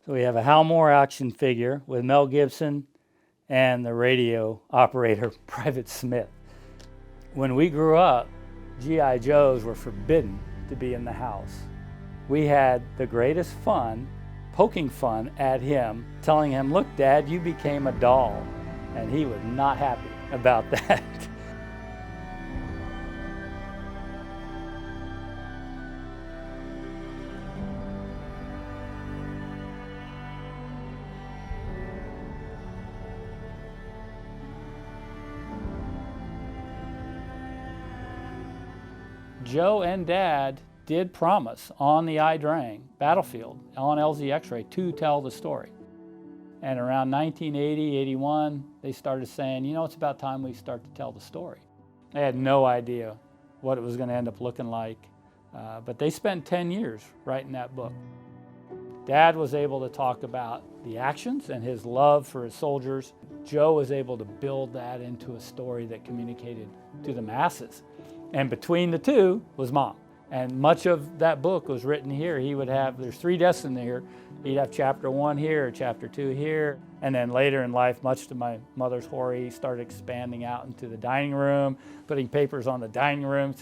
So we have a Hal Moore action figure with Mel Gibson and the radio operator, Private Smith. When we grew up, G.I. Joes were forbidden to be in the house. We had the greatest fun, poking fun at him, telling him, "Look, Dad, you became a doll." And he was not happy about that. Joe and Dad did promise on the I-Drang battlefield, on LZ X-ray, to tell the story. And around 1980, 81, they started saying, you know, it's about time we start to tell the story. They had no idea what it was going to end up looking like, but they spent 10 years writing that book. Dad was able to talk about the actions and his love for his soldiers. Joe was able to build that into a story that communicated to the masses. And between the two was Mom. And much of that book was written here. He would have, there's 3 desks in here. He'd have chapter 1 here, chapter 2 here. And then later in life, much to my mother's horror, he started expanding out into the dining room, putting papers on the dining room.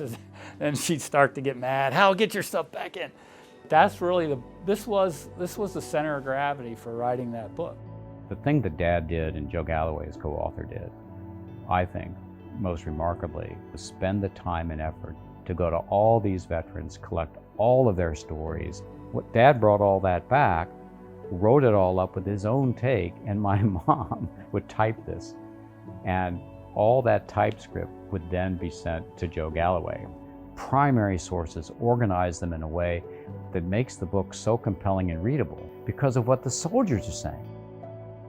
And she'd start to get mad. Hal, get your stuff back in. That's really this was the center of gravity for writing that book. The thing that Dad did and Joe Galloway, as co-author, did, I think, most remarkably, was spend the time and effort to go to all these veterans, collect all of their stories. What Dad brought all that back, wrote it all up with his own take, and my mom would type this. And all that typescript would then be sent to Joe Galloway. Primary sources organize them in a way that makes the book so compelling and readable because of what the soldiers are saying.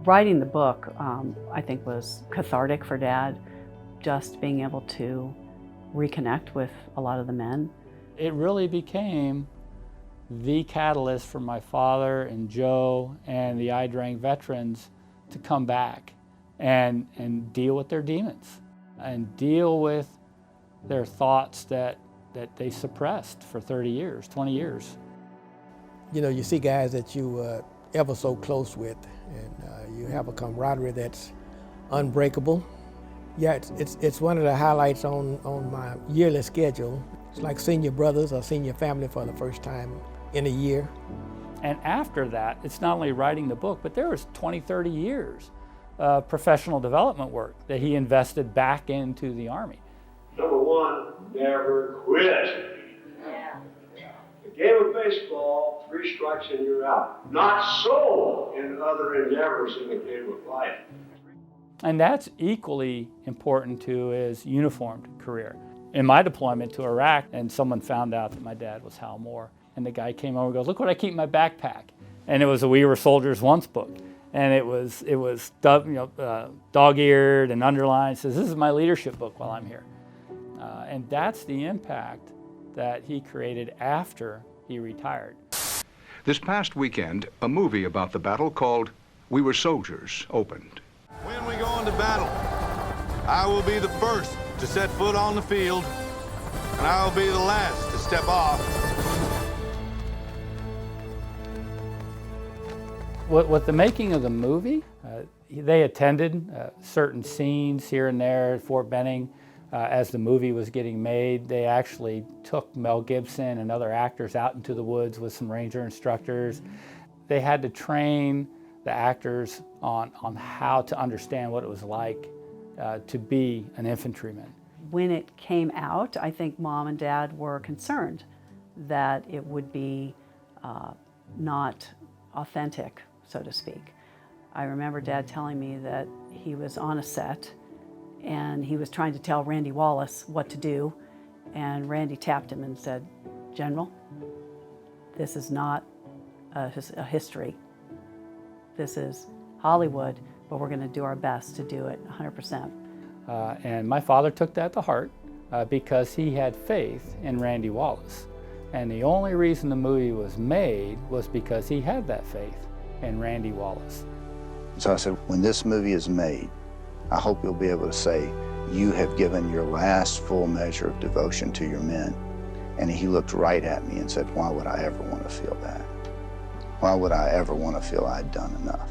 Writing the book, I think, was cathartic for Dad, just being able to reconnect with a lot of the men. It really became the catalyst for my father and Joe and the I-Drang veterans to come back and deal with their demons and deal with their thoughts that they suppressed for 30 years, 20 years. You know, you see guys that you ever so close with, and you have a camaraderie that's unbreakable. Yeah, it's one of the highlights on my yearly schedule. It's like seeing your brothers or seeing your family for the first time in a year. And after that, it's not only writing the book, but there was 20, 30 years of professional development work that he invested back into the Army. Number 1, never quit. The game of baseball, 3 strikes and you're out. Not so in other endeavors in the game of life. And that's equally important to his uniformed career. In my deployment to Iraq, and someone found out that my dad was Hal Moore, and the guy came over and goes, "Look what I keep in my backpack." And it was a We Were Soldiers Once book. And it was dog-eared and underlined. It says, "This is my leadership book while I'm here." And that's the impact that he created after he retired. This past weekend, a movie about the battle called We Were Soldiers opened. When we go into battle, I will be the first to set foot on the field, and I will be the last to step off. With the making of the movie, they attended certain scenes here and there at Fort Benning. As the movie was getting made, they actually took Mel Gibson and other actors out into the woods with some ranger instructors. They had to train the actors on how to understand what it was like to be an infantryman. When it came out, I think Mom and Dad were concerned that it would be not authentic, so to speak. I remember Dad telling me that he was on a set and he was trying to tell Randy Wallace what to do, and Randy tapped him and said, "General, this is not a history. This is Hollywood, but we're going to do our best to do it 100%. And my father took that to heart because he had faith in Randy Wallace. And the only reason the movie was made was because he had that faith in Randy Wallace. So I said, when this movie is made, I hope you'll be able to say, you have given your last full measure of devotion to your men. And he looked right at me and said, why would I ever want to feel that? Why would I ever want to feel I'd done enough?